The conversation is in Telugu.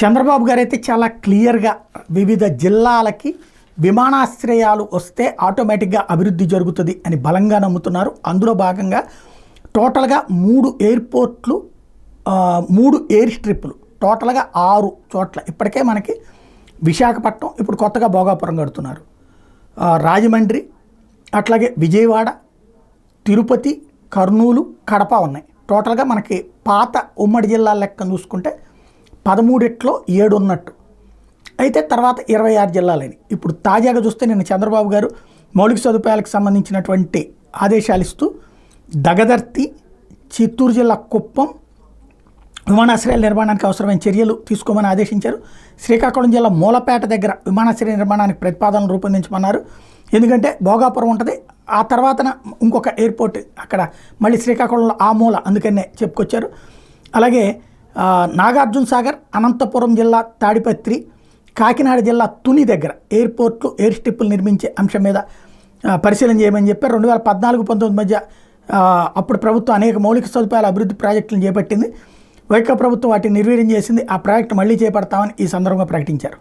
చంద్రబాబు గారు అయితే చాలా క్లియర్గా వివిధ జిల్లాలకి విమానాశ్రయాలు వస్తే ఆటోమేటిక్గా అభివృద్ధి జరుగుతుంది అని బలంగా నమ్ముతున్నారు. అందులో భాగంగా టోటల్గా 3 ఎయిర్పోర్ట్లు, 3 ఎయిర్ స్ట్రిప్లు, టోటల్గా 6 చోట్ల ఇప్పటికే మనకి విశాఖపట్నం, ఇప్పుడు కొత్తగా భోగాపురం కడుతున్నారు, రాజమండ్రి, అట్లాగే విజయవాడ, తిరుపతి, కర్నూలు, కడప ఉన్నాయి. టోటల్గా మనకి పాత ఉమ్మడి జిల్లాల లెక్క చూసుకుంటే 13లో 7 ఉన్నట్టు. అయితే తర్వాత 26 జిల్లాలని. ఇప్పుడు తాజాగా చూస్తే నిన్న చంద్రబాబు గారు మౌలిక సదుపాయాలకు సంబంధించినటువంటి ఆదేశాలు ఇస్తూ దగదర్తి, చిత్తూరు జిల్లా కుప్పం విమానాశ్రయాల నిర్మాణానికి అవసరమైన చర్యలు తీసుకోమని ఆదేశించారు. శ్రీకాకుళం జిల్లా మూలపేట దగ్గర విమానాశ్రయ నిర్మాణానికి ప్రతిపాదనలు రూపొందించమన్నారు. ఎందుకంటే భోగాపురం ఉంటుంది, ఆ తర్వాతన ఇంకొక ఎయిర్పోర్ట్ అక్కడ మళ్ళీ శ్రీకాకుళంలో ఆ మూల, అందుకనే చెప్పుకొచ్చారు. అలాగే నాగార్జున సాగర్, అనంతపురం జిల్లా తాడిపత్రి, కాకినాడ జిల్లా తుని దగ్గర ఎయిర్పోర్ట్లు, ఎయిర్ స్ట్రిప్పులు నిర్మించే అంశం మీద పరిశీలన చేయమని చెప్పారు. 2014-19 మధ్య అప్పుడు ప్రభుత్వం అనేక మౌలిక సదుపాయాల అభివృద్ధి ప్రాజెక్టులను చేపట్టింది. వైకాపా ప్రభుత్వం వాటిని నిర్వీర్యం చేసింది. ఆ ప్రాజెక్టు మళ్లీ చేపడతామని ఈ సందర్భంగా ప్రకటించారు.